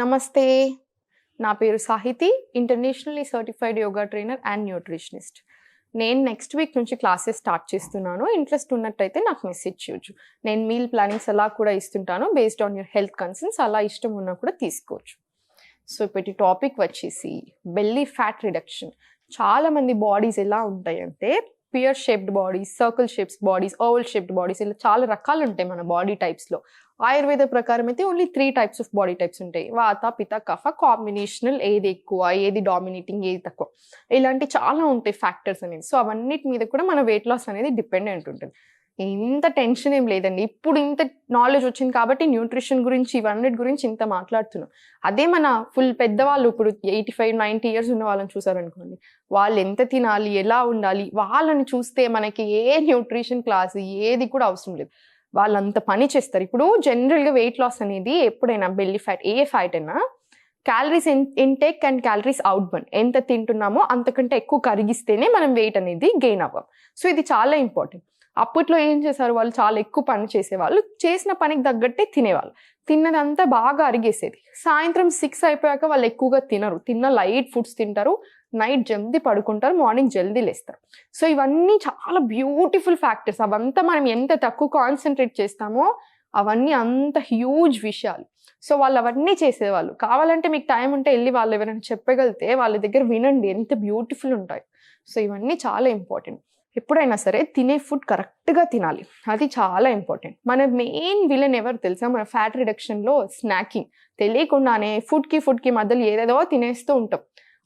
నమస్తే. నా పేరు Sahithi. Internationally certified yoga trainer and nutritionist. నేను నెక్స్ట్ వీక్ నుంచి క్లాసెస్ స్టార్ట్ చేస్తున్నాను. ఇంట్రెస్ట్ ఉన్నట్టయితే నాకు మెసేజ్ చేయొచ్చు. నేను మీల్ ప్లానింగ్స్ అలా కూడా ఇస్తుంటాను. Based on your health concerns అలా ఇష్టం ఉన్నా కూడా తీసుకోవచ్చు. సో ఇప్పటి టాపిక్ వచ్చేసి బెల్లీ ఫ్యాట్ రిడక్షన్. చాలామంది బాడీస్ ఎలా ఉంటాయంటే pear shaped bodies, circle shapes bodies, oval shaped bodies, ఇలా చాలా రకాలు ఉంటాయి మన బాడీ టైప్స్లో. ఆయుర్వేద ప్రకారం అయితే only 3 types of body types ఉంటాయి. వాత, పిత, కఫ, కాంబినేషనల్, ఏది ఎక్కువ, ఏది డామినేటింగ్, ఏది తక్కువ, ఇలాంటి చాలా ఉంటాయి ఫ్యాక్టర్స్ అనేది. సో అవన్నిటి మీద కూడా మన వెయిట్ లాస్ అనేది డిపెండెంట్ ఉంటుంది. ఇంత టెన్షన్ ఏం లేదండి. ఇప్పుడు ఇంత నాలెడ్జ్ వచ్చింది కాబట్టి న్యూట్రిషన్ గురించి ఇవన్నిటి గురించి ఇంత మాట్లాడుతున్నాం. అదే మన ఫుల్ పెద్దవాళ్ళు ఇప్పుడు 85-90 ఇయర్స్ ఉన్న వాళ్ళని చూసారనుకోండి, వాళ్ళు ఎంత తినాలి, ఎలా ఉండాలి, వాళ్ళని చూస్తే మనకి ఏ న్యూట్రిషన్ క్లాస్ ఏది కూడా అవసరం లేదు. వాళ్ళంత పని చేస్తారు. ఇప్పుడు జనరల్గా వెయిట్ లాస్ అనేది ఎప్పుడైనా బెల్లీ ఫ్యాట్, ఏ ఫ్యాట్ అయినా calories intake and calories out burn, ఎంత తింటున్నామో అంతకంటే ఎక్కువ కరిగిస్తేనే మనం వెయిట్ అనేది గెయిన్ అవ్వం. సో ఇది చాలా ఇంపార్టెంట్. అప్పట్లో ఏం చేశారు, వాళ్ళు చాలా ఎక్కువ పని చేసేవాళ్ళు, చేసిన పనికి తగ్గట్టే తినేవాళ్ళు, తిన్నదంతా బాగా అరిగేసేది. సాయంత్రం 6 అయిపోయాక వాళ్ళు ఎక్కువగా తినరు, తిన్న లైట్ ఫుడ్స్ తింటారు, నైట్ జల్దీ పడుకుంటారు, మార్నింగ్ జల్దీ లేస్తారు. సో ఇవన్నీ చాలా బ్యూటిఫుల్ ఫ్యాక్టర్స్. అవంతా మనం ఎంత తక్కువ కాన్సన్ట్రేట్ చేస్తామో అవన్నీ అంత హ్యూజ్ విషయాలు. సో వాళ్ళు అవన్నీ చేసేవాళ్ళు. కావాలంటే మీకు టైం ఉంటే వెళ్ళి వాళ్ళు ఎవరైనా చెప్పగలితే వాళ్ళ దగ్గర వినండి, ఎంత బ్యూటిఫుల్ ఉంటాయి. సో ఇవన్నీ చాలా ఇంపార్టెంట్. ఎప్పుడైనా సరే తినే ఫుడ్ కరెక్ట్గా తినాలి, అది చాలా ఇంపార్టెంట్. మన మెయిన్ విలన్ ఎవరు తెలుసా? మన ఫ్యాట్ రిడక్షన్లో స్నాకింగ్. తెలియకుండానే ఫుడ్కి మధ్యలో ఏదేదో తినేస్తూ ఉంటాం.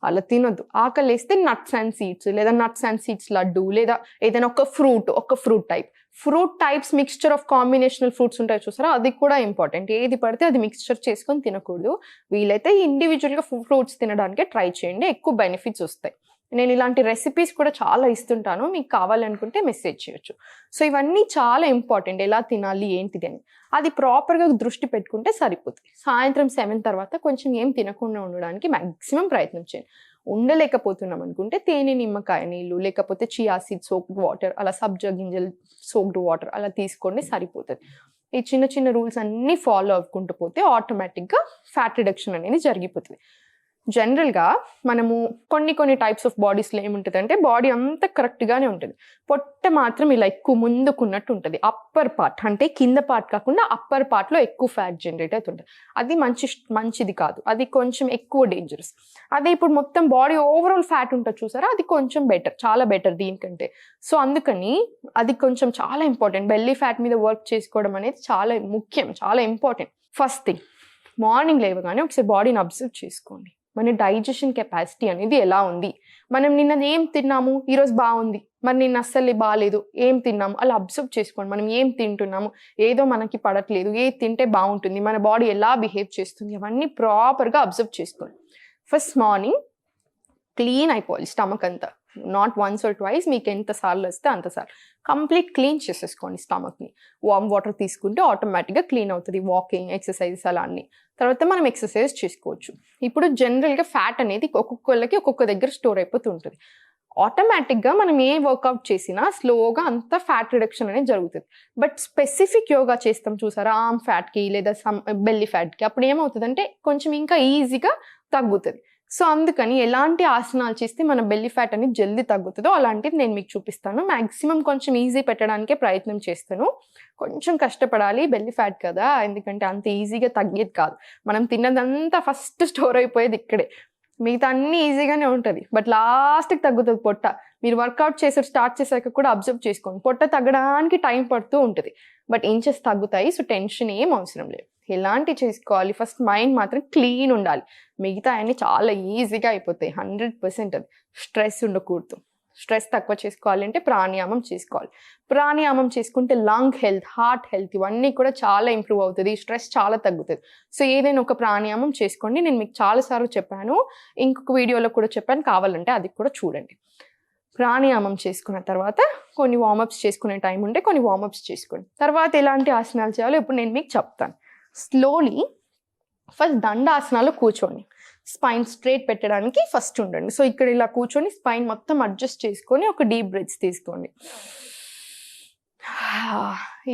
అలా తినొద్దు. ఆకలి వేస్తే నట్స్ అండ్ సీడ్స్, లేదా నట్స్ అండ్ సీడ్స్ లడ్డు, లేదా ఏదైనా ఒక fruit types mixture of combinational fruits ఉంటాయి చూసారా, అది కూడా ఇంపార్టెంట్. ఏది పడితే అది మిక్స్చర్ చేసుకొని తినకూడదు. వీలైతే ఇండివిజువల్గా ఫ్రూట్స్ తినడానికే ట్రై చేయండి, ఎక్కువ బెనిఫిట్స్ వస్తాయి. నేను ఇలాంటి రెసిపీస్ కూడా చాలా ఇస్తుంటాను, మీకు కావాలనుకుంటే మెసేజ్ చేయొచ్చు. సో ఇవన్నీ చాలా ఇంపార్టెంట్, ఎలా తినాలి ఏంటిది అని. అది ప్రాపర్గా దృష్టి పెట్టుకుంటే సరిపోతుంది. సాయంత్రం 7 తర్వాత కొంచెం ఏం తినకుండా ఉండడానికి మ్యాక్సిమం ప్రయత్నం చేయండి. ఉండలేకపోతున్నాం అనుకుంటే తేనె, నిమ్మకాయ నీళ్ళు, లేకపోతే చియా సీడ్ సోక్డ్ వాటర్, అలా సబ్జా గింజలు సోక్డ్ వాటర్ అలా తీసుకోండి, సరిపోతుంది. ఈ చిన్న చిన్న రూల్స్ అన్నీ ఫాలో అవ్వకుంటూ పోతే ఆటోమేటిక్గా ఫ్యాట్ రిడక్షన్ అనేది జరిగిపోతుంది. జనరల్గా మనము కొన్ని టైప్స్ ఆఫ్ బాడీస్లో ఏముంటుంది అంటే బాడీ అంతా కరెక్ట్గానే ఉంటుంది, పొట్ట మాత్రం ఇలా ఎక్కువ ముందుకున్నట్టు ఉంటుంది. అప్పర్ పార్ట్ అంటే కింద పార్ట్ కాకుండా అప్పర్ పార్ట్లో ఎక్కువ ఫ్యాట్ జనరేట్ అవుతుంటుంది. అది మంచిది కాదు, అది కొంచెం ఎక్కువ డేంజరస్. అదే ఇప్పుడు మొత్తం బాడీ ఓవరాల్ ఫ్యాట్ ఉంటుంది చూసారా, అది కొంచెం బెటర్, చాలా బెటర్ దీనికంటే. సో అందుకని అది కొంచెం చాలా ఇంపార్టెంట్. బెల్లీ ఫ్యాట్ మీద వర్క్ చేసుకోవడం అనేది చాలా ముఖ్యం, చాలా ఇంపార్టెంట్. ఫస్ట్ థింగ్, మార్నింగ్ లేవగానే ఒకసారి బాడీని అబ్జర్వ్ చేసుకోండి. మన డైజెషన్ కెపాసిటీ అనేది ఎలా ఉంది, మనం నిన్న ఏం తిన్నాము, ఈరోజు బాగుంది, మరి నిన్న అస్సలు బాగాలేదు, ఏం తిన్నాము, అలా అబ్జర్వ్ చేసుకోండి. మనం ఏం తింటున్నాము, ఏదో మనకి పడట్లేదు, ఏది తింటే బాగుంటుంది, మన బాడీ ఎలా బిహేవ్ చేస్తుంది, అవన్నీ ప్రాపర్గా అబ్జర్వ్ చేసుకోండి. ఫస్ట్ మార్నింగ్ క్లీన్ అయిపోవాలి స్టమక్ అంతా, నాట్ వన్స్ ఆర్ ట్వైస్, మీకు ఎంతసార్లు వస్తే అంతసార్లు కంప్లీట్ క్లీన్ చేసేసుకోండి స్టమక్ని. వార్మ్ వాటర్ తీసుకుంటే ఆటోమేటిక్గా క్లీన్ అవుతుంది. వాకింగ్, ఎక్సర్సైజెస్ అలా అన్నీ. తర్వాత మనం ఎక్సర్సైజ్ చేసుకోవచ్చు. ఇప్పుడు జనరల్గా ఫ్యాట్ అనేది ఒక్కొక్కళ్ళకి ఒక్కొక్క దగ్గర స్టోర్ అయిపోతూ ఉంటుంది. ఆటోమేటిక్గా మనం ఏ వర్కౌట్ చేసినా స్లోగా అంత ఫ్యాట్ రిడక్షన్ అనేది జరుగుతుంది. బట్ స్పెసిఫిక్ యోగా చేస్తాం చూసారా, ఆర్మ్ ఫ్యాట్కి లేదా బెల్లీ ఫ్యాట్కి, అప్పుడు ఏమవుతుందంటే కొంచెం ఇంకా ఈజీగా తగ్గుతుంది. సో అందుకని ఎలాంటి ఆసనాలు చేస్తే మన బెల్లీ ఫ్యాట్ అనేది జల్దీ తగ్గుతుందో అలాంటిది నేను మీకు చూపిస్తాను. మ్యాక్సిమం కొంచెం ఈజీ పెట్టడానికే ప్రయత్నం చేస్తాను. కొంచెం కష్టపడాలి, బెల్లీ ఫ్యాట్ కదా, ఎందుకంటే అంత ఈజీగా తగ్గేది కాదు. మనం తిన్నదంతా ఫస్ట్ స్టోర్ అయిపోయేది ఇక్కడే, మిగతా అన్నీ ఈజీగానే ఉంటుంది, బట్ లాస్ట్కి తగ్గుతుంది పొట్ట. మీరు వర్కౌట్ స్టార్ట్ చేశాక కూడా అబ్జర్వ్ చేసుకోండి, పొట్ట తగ్గడానికి టైం పడుతూ ఉంటుంది, బట్ ఇంచెస్ తగ్గుతాయి. సో టెన్షన్ ఏం అవసరం లేదు. ఎలాంటి చేసుకోవాలి, ఫస్ట్ మైండ్ మాత్రం క్లీన్ ఉండాలి, మిగతా అన్నీ చాలా ఈజీగా అయిపోతాయి 100%. అది స్ట్రెస్ ఉండకూడదు. స్ట్రెస్ తక్కువ చేసుకోవాలంటే ప్రాణాయామం చేసుకోవాలి. ప్రాణాయామం చేసుకుంటే లంగ్ హెల్త్, హార్ట్ హెల్త్ ఇవన్నీ కూడా చాలా ఇంప్రూవ్ అవుతుంది, స్ట్రెస్ చాలా తగ్గుతుంది. సో ఏదైనా ఒక ప్రాణాయామం చేసుకోండి. నేను మీకు చాలాసార్లు చెప్పాను, ఇంకొక వీడియోలో కూడా చెప్పాను, కావాలంటే అది కూడా చూడండి. ప్రాణాయామం చేసుకున్న తర్వాత కొన్ని వార్మప్స్ చేసుకునే టైం ఉంటే కొన్ని వార్మప్స్ చేసుకోండి. తర్వాత ఎలాంటి ఆసనాలు చేయాలో ఇప్పుడు నేను మీకు చెప్తాను. స్లోలీ ఫస్ట్ దండాసనాలు కూర్చోండి. స్పైన్ స్ట్రైట్ పెట్టడానికి ఫస్ట్ ఉండండి. సో ఇక్కడ ఇలా కూర్చొని స్పైన్ మొత్తం అడ్జస్ట్ చేసుకొని ఒక డీప్ బ్రెత్స్ తీసుకోండి.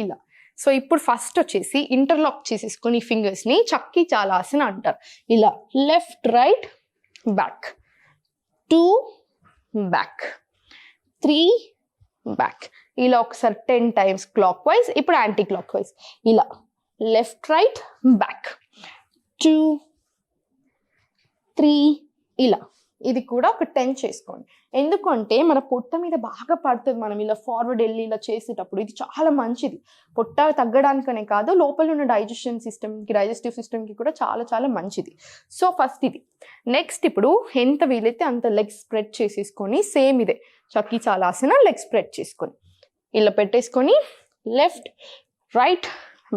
ఇలా సో ఇప్పుడు ఫస్ట్ వచ్చేసి ఇంటర్లాక్ చేసేసుకొని ఫింగర్స్ని చక్కి చాలాసన అంటారు. ఇలా left right back, 2 back, 3 back. ఇలా ఒకసారి 10 times క్లాక్ వైజ్. ఇప్పుడు యాంటీ క్లాక్ వైజ్ ఇలా లెఫ్ట్ రైట్ బ్యాక్, 2 3 ఇలా. ఇది కూడా ఒక 10 చేసుకోండి. ఎందుకంటే మన పొట్ట మీద బాగా పడుతుంది మనం ఇలా ఫార్వర్డ్ వెళ్ళి ఇలా చేసేటప్పుడు. ఇది చాలా మంచిది, పొట్ట తగ్గడానికనే కాదు లోపల ఉన్న డైజెస్టివ్ సిస్టమ్కి కూడా చాలా చాలా మంచిది. సో ఫస్ట్ ఇది. నెక్స్ట్ ఇప్పుడు ఎంత వీలైతే అంత లెగ్ స్ప్రెడ్ చేసేసుకొని సేమ్ ఇదే చక్కి చాలాసన లెగ్ స్ప్రెడ్ చేసుకొని ఇలా పెట్టేసుకొని left right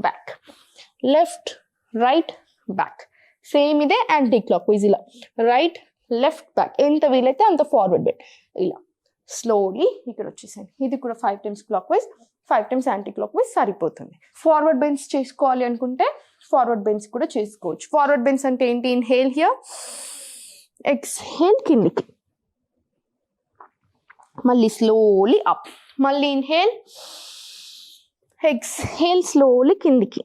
back, left right back. Same ఇదే యాంటీ క్లాక్ వైజ్ ఇలా రైట్ లెఫ్ట్ బ్యాక్. ఎంత వీలైతే అంత ఫార్వర్డ్ బెండ్ ఇలా స్లోలీ ఇక్కడ వచ్చేసాను. ఇది కూడా 5 times clock wise, 5 times anti clock wise సరిపోతుంది. ఫార్వర్డ్ బెండ్స్ చేసుకోవాలి అనుకుంటే ఫార్వర్డ్ బెండ్స్ కూడా చేసుకోవచ్చు. ఫార్వర్డ్ బెండ్స్ అంటే ఏంటి? ఇన్హేల్ హియర్, ఎక్స్హేల్ కిందికి, మళ్ళీ స్లోలీ అప్, మళ్ళీ ఇన్హేల్, ఎక్స్హేల్ స్లోలీ కిందికి,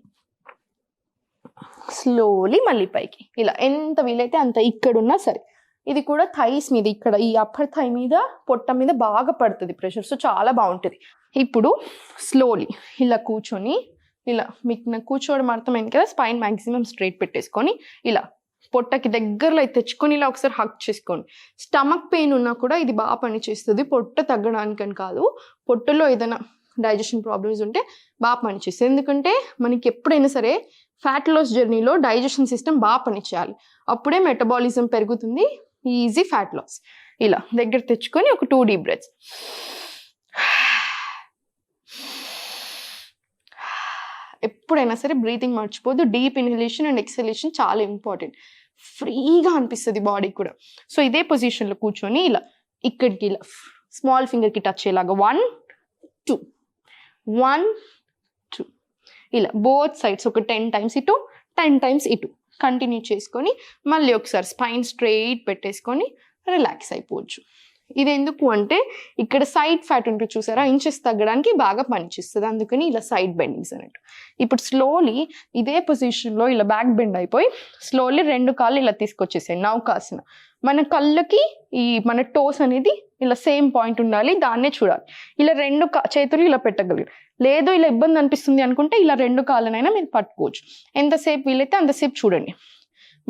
స్లోలీ మళ్ళీ పైకి. ఇలా ఎంత వీలైతే అంత ఇక్కడున్నా సరే. ఇది కూడా థైస్ మీద, ఇక్కడ ఈ అప్పర్ థై మీద పొట్ట మీద బాగా పడుతుంది ప్రెషర్. సో చాలా బాగుంటుంది. ఇప్పుడు స్లోలీ ఇలా కూర్చొని ఇలా, మీకు నాకు కూర్చోవడం అర్థమైంది కదా, స్పైన్ మ్యాక్సిమం స్ట్రైట్ పెట్టేసుకొని ఇలా పొట్టకి దగ్గరలో తెచ్చుకొని ఇలా ఒకసారి హక్ చేసుకోండి. స్టమక్ పెయిన్ ఉన్నా కూడా ఇది బాగా పనిచేస్తుంది. పొట్ట తగ్గడానికని కాదు, పొట్టలో ఏదైనా డైజెషన్ ప్రాబ్లమ్స్ ఉంటే బాగా పనిచేస్తుంది. ఎందుకంటే మనకి ఎప్పుడైనా సరే ఫ్యాట్ లాస్ జర్నీలో డైజెషన్ సిస్టమ్ బాగా పనిచేయాలి. అప్పుడే మెటబాలిజం పెరుగుతుంది, ఈజీ ఫ్యాట్ లాస్. ఇలా దగ్గర తెచ్చుకొని ఒక 2 deep breaths. ఎప్పుడైనా సరే బ్రీతింగ్ మర్చిపోదు. డీప్ ఇన్హలేషన్ అండ్ ఎక్సలేషన్ చాలా ఇంపార్టెంట్. ఫ్రీగా అనిపిస్తుంది బాడీ కూడా. సో ఇదే పొజిషన్లో కూర్చొని ఇలా ఇక్కడికి ఇలా స్మాల్ ఫింగర్కి టచ్ అయ్యేలాగా 1 2 1 2 ఇలా బోత్ సైడ్స్ ఒక 10 times ఇటు 10 times ఇటు కంటిన్యూ చేసుకొని మళ్ళీ ఒకసారి స్పైన్ స్ట్రైట్ పెట్టేసుకొని రిలాక్స్ అయిపోవచ్చు. ఇది ఎందుకు అంటే ఇక్కడ సైడ్ ఫ్యాట్ ఉంటుంది చూసారా, ఇంచెస్ తగ్గడానికి బాగా పనిచేస్తుంది. అందుకని ఇలా సైడ్ బెండింగ్స్ అన్నట్టు. ఇప్పుడు స్లోలీ ఇదే పొజిషన్లో ఇలా బ్యాక్ బెండ్ అయిపోయి స్లోలీ 2 కాళ్ళు ఇలా తీసుకొచ్చేసాయి నౌకాసన. మన కళ్ళకి మన టోస్ అనేది ఇలా సేమ్ పాయింట్ ఉండాలి, దాన్నే చూడాలి. ఇలా 2 చేతులు ఇలా పెట్టగలరు. లేదు ఇలా ఇబ్బంది అనిపిస్తుంది అనుకుంటే ఇలా 2 కాళ్ళనైనా మీరు పట్టుకోవచ్చు. ఎంతసేపు వీలైతే అంతసేపు చూడండి.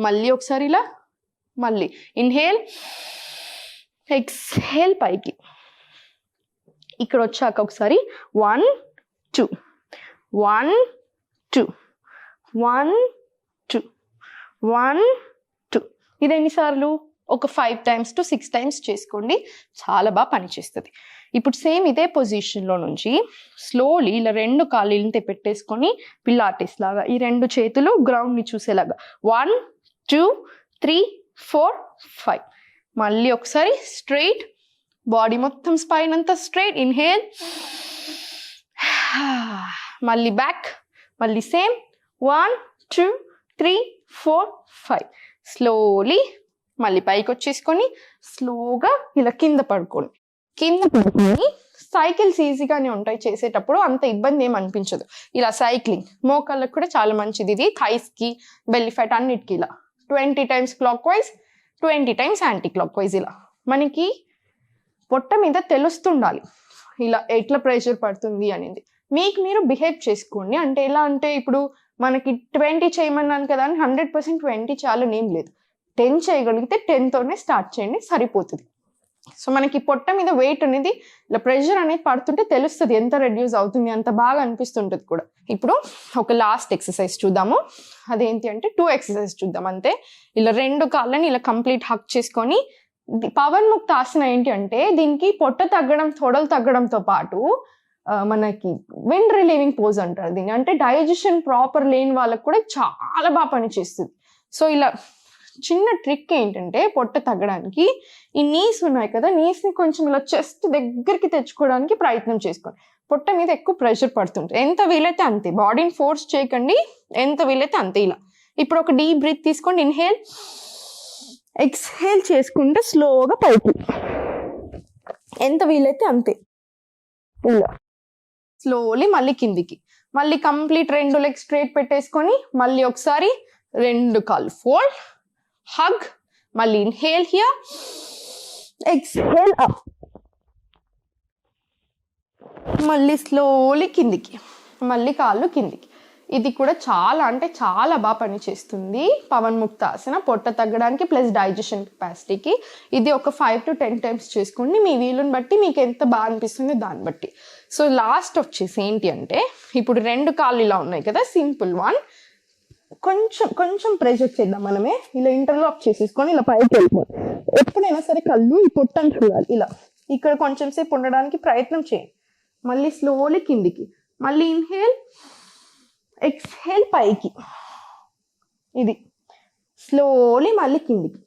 మళ్ళీ ఒకసారి ఇలా, మళ్ళీ ఇన్హేల్, ఎక్స్హేల్ పైకి. ఇక్కడ వచ్చాక ఒకసారి 1 2 1 2 1 2 1 2. ఇది ఎన్నిసార్లు? ఒక 5 times to 6 times చేసుకోండి, చాలా బాగా పనిచేస్తుంది. ఇప్పుడు సేమ్ ఇదే పొజిషన్లో నుంచి స్లోలీ ఇలా 2 కాళ్ళని పెట్టేసుకొని పిలాటిస్ లాగా ఈ 2 చేతులు గ్రౌండ్ని చూసేలాగా 1 2 3 4 5. మళ్ళీ ఒకసారి స్ట్రైట్, బాడీ మొత్తం స్పైన్ అంతా స్ట్రైట్. ఇన్హేల్, మళ్ళీ బ్యాక్, మళ్ళీ సేమ్ 1 2 3 4 5. స్లోలీ మళ్ళీ పైకి వచ్చేసుకొని స్లోగా ఇలా కింద పడుకోండి. కింద పడుకొని సైకిల్స్ ఈజీగానే ఉంటాయి చేసేటప్పుడు, అంత ఇబ్బంది ఏం అనిపించదు. ఇలా సైక్లింగ్ మోకాళ్ళకు కూడా చాలా మంచిది. ఇది థైస్కి, బెల్లీ ఫ్యాట్ అన్నిటికీ ఇలా 20 times clock wise 20 times anti clock wise. ఇలా మనకి పొట్ట మీద తెలుస్తుండాలి ఇలా ఎట్లా ప్రెషర్ పడుతుంది అనేది. మీకు మీరు బిహేవ్ చేసుకోండి. అంటే ఎలా అంటే ఇప్పుడు మనకి 20 చేయమన్నాను కదా అని 100% 20 చాలని ఏం లేదు. 10 చేయగలిగితే 10తోనే స్టార్ట్ చేయండి, సరిపోతుంది. సో మనకి పొట్ట మీద వెయిట్ అనేది ఇలా ప్రెషర్ అనేది పడుతుంటే తెలుస్తుంది, ఎంత రెడ్యూస్ అవుతుంది, అంత బాగా అనిపిస్తుంటుంది కూడా. ఇప్పుడు ఒక లాస్ట్ ఎక్సర్సైజ్ చూద్దాము. అదేంటి అంటే 2 exercise చూద్దాం అంతే. ఇలా 2 కాళ్ళని ఇలా కంప్లీట్ హక్ చేసుకొని, పవన్ ముక్త ఆసన ఏంటి అంటే దీనికి పొట్ట తగ్గడం, తొడలు తగ్గడంతో పాటు మనకి విండ్ రిలీవింగ్ పోజ్ అంటారు దీన్ని. అంటే డైజెషన్ ప్రాపర్ లేని వాళ్ళకి కూడా చాలా బాగా పనిచేస్తుంది. సో ఇలా చిన్న ట్రిక్ ఏంటంటే పొట్ట తగ్గడానికి ఈ నీస్ ఉన్నాయి కదా, నీస్ని కొంచెం ఇలా చెస్ట్ దగ్గరికి తెచ్చుకోవడానికి ప్రయత్నం చేసుకోండి. పొట్ట మీద ఎక్కువ ప్రెషర్ పడుతుంటుంది. ఎంత వీలైతే అంతే, బాడీని ఫోర్స్ చేయకండి, ఎంత వీలైతే అంతే. ఇలా ఇప్పుడు ఒక డీప్ బ్రీత్ తీసుకోండి. ఇన్హేల్, ఎక్స్హేల్ చేసుకుంటే స్లోగా పైకి, ఎంత వీలైతే అంతే. ఇలా స్లోలీ మళ్ళీ కిందికి, మళ్ళీ కంప్లీట్ 2 లెగ్స్ స్ట్రైట్ పెట్టేసుకొని మళ్ళీ ఒకసారి 2 కాళ్ళు ఫోల్డ్, హగ్, మళ్ళీ ఇన్హేల్ హియర్, ఎక్స్హేల్ అప్, మళ్ళీ స్లోలీ కిందికి, మళ్ళీ కాళ్ళు కిందికి. ఇది కూడా చాలా అంటే చాలా బాగా పనిచేస్తుంది పవన్ ముక్తాసన, పొట్ట తగ్గడానికి ప్లస్ డైజెషన్ కెపాసిటీకి. ఇది ఒక 5 to 10 టైమ్స్ చేసుకోండి, మీ వీలుని బట్టి మీకు ఎంత బాగా అనిపిస్తుందో దాన్ని బట్టి. సో లాస్ట్ వచ్చేసి ఏంటి అంటే, ఇప్పుడు 2 కాళ్ళు ఇలా ఉన్నాయి కదా, సింపుల్ వన్. కొంచెం ప్రెషర్ చేద్దాం మనమే, ఇలా ఇంటర్లాక్ చేసేసుకొని ఇలా పైకి వెళ్ళిపోవాలి. ఎప్పుడైనా సరే కళ్ళు ఈ పొట్టని చూడాలి, ఇలా ఇక్కడ కొంచెం సేపు ఉండడానికి ప్రయత్నం చేయండి. మళ్ళీ స్లోలీ కిందికి, మళ్ళీ ఇన్హేల్, ఎక్స్హేల్ పైకి, ఇది స్లోలీ మళ్ళీ కిందికి.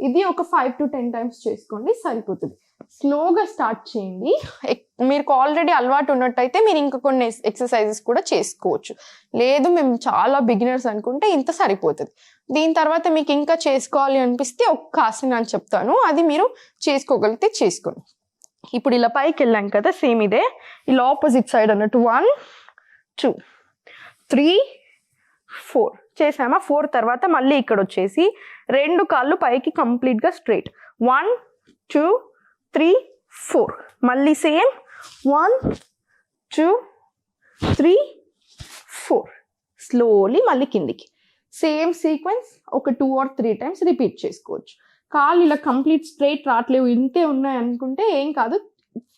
ఇది ఒక 5 to 10 టైమ్స్ చేసుకోండి, సరిపోతుంది. స్లోగా స్టార్ట్ చేయండి. మీకు ఆల్రెడీ అలవాటు ఉన్నట్టయితే మీరు ఇంకా కొన్ని ఎక్సర్సైజెస్ కూడా చేసుకోవచ్చు. లేదు మేము చాలా బిగినర్స్ అనుకుంటే ఇంత సరిపోతుంది. దీని తర్వాత మీకు ఇంకా చేసుకోవాలి అనిపిస్తే ఒక్క ఆసన అని చెప్తాను, అది మీరు చేసుకోగలిగితే చేసుకోండి. ఇప్పుడు ఇలా పైకి వెళ్ళాం కదా, సేమ్ ఇదే ఇలా ఆపోజిట్ సైడ్ అన్నట్టు 1 2 3 4 చేసామా. 4 తర్వాత మళ్ళీ ఇక్కడ వచ్చేసి 2 కాళ్ళు పైకి కంప్లీట్గా స్ట్రైట్, 1 2 3 4, మళ్ళీ సేమ్ 1 2 3 4, స్లోలీ మళ్ళీ కిందికి. సేమ్ సీక్వెన్స్ ఒక 2 or 3 టైమ్స్ రిపీట్ చేసుకోవచ్చు. కాళ్ళు ఇలా కంప్లీట్ స్ట్రైట్ రావట్లేవు, ఇంతే ఉన్నాయి అనుకుంటే ఏం కాదు,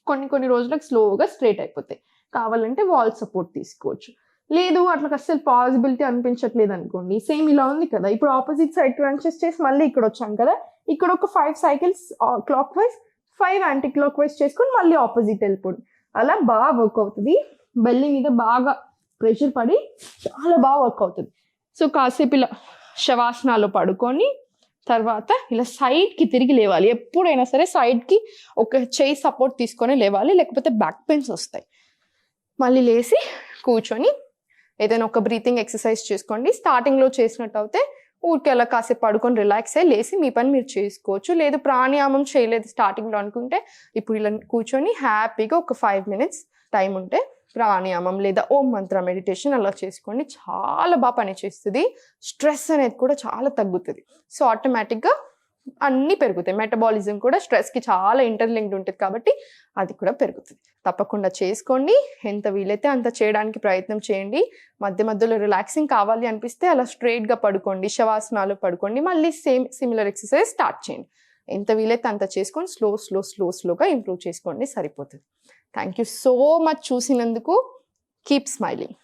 కొన్ని రోజులకు స్లోగా స్ట్రైట్ అయిపోతాయి. కావాలంటే వాల్ సపోర్ట్ తీసుకోవచ్చు. లేదు అట్లా అస్సలు పాసిబిలిటీ అనిపించట్లేదు అనుకోండి, సేమ్ ఇలా ఉంది కదా, ఇప్పుడు ఆపోజిట్ సైడ్ క్రంచెస్ చేసి మళ్ళీ ఇక్కడ వచ్చాం కదా, ఇక్కడ ఒక 5 cycles clock wise, 5 anti clock wise చేసుకొని మళ్ళీ ఆపోజిట్ వెళ్ళిపోండి. అలా బాగా వర్క్ అవుతుంది. బెల్లి మీద బాగా ప్రెషర్ పడి చాలా బాగా వర్క్ అవుతుంది. సో కాసేపు ఇలా శవాసనాలు పడుకొని తర్వాత ఇలా సైడ్కి తిరిగి లేవాలి. ఎప్పుడైనా సరే సైడ్కి ఒక చేయి సపోర్ట్ తీసుకొని లేవాలి, లేకపోతే బ్యాక్ పెయిన్స్ వస్తాయి. మళ్ళీ లేచి కూర్చొని ఏదైనా ఒక బ్రీతింగ్ ఎక్సర్సైజ్ చేసుకోండి. స్టార్టింగ్లో చేసినట్టు అయితే ఊరికే అలా కాసేపు పడుకొని రిలాక్స్ అయ్యి లేచి మీ పని మీరు చేసుకోవచ్చు. లేదు ప్రాణాయామం చేయలేదు స్టార్టింగ్లో అనుకుంటే ఇప్పుడు ఇలా కూర్చొని హ్యాపీగా ఒక 5 minutes టైం ఉంటే ప్రాణాయామం లేదా ఓం మంత్ర మెడిటేషన్ అలా చేసుకోండి. చాలా బాగా పనిచేస్తుంది. స్ట్రెస్ అనేది కూడా చాలా తగ్గుతుంది. సో ఆటోమేటిక్గా అన్నీ పెరుగుతాయి. మెటబాలిజం కూడా స్ట్రెస్కి చాలా ఇంటర్లింక్డ్ ఉంటుంది కాబట్టి అది కూడా పెరుగుతుంది. తప్పకుండా చేసుకోండి. ఎంత వీలైతే అంత చేయడానికి ప్రయత్నం చేయండి. మధ్యలో రిలాక్సింగ్ కావాలి అనిపిస్తే అలా స్ట్రైట్గా పడుకోండి, శవాసనాలు పడుకోండి, మళ్ళీ సిమిలర్ ఎక్సర్సైజ్ స్టార్ట్ చేయండి. ఎంత వీలైతే అంత చేసుకొని స్లోగా ఇంప్రూవ్ చేసుకోండి, సరిపోతుంది. థ్యాంక్ యూ సో మచ్ చూసినందుకు. Keep smiling.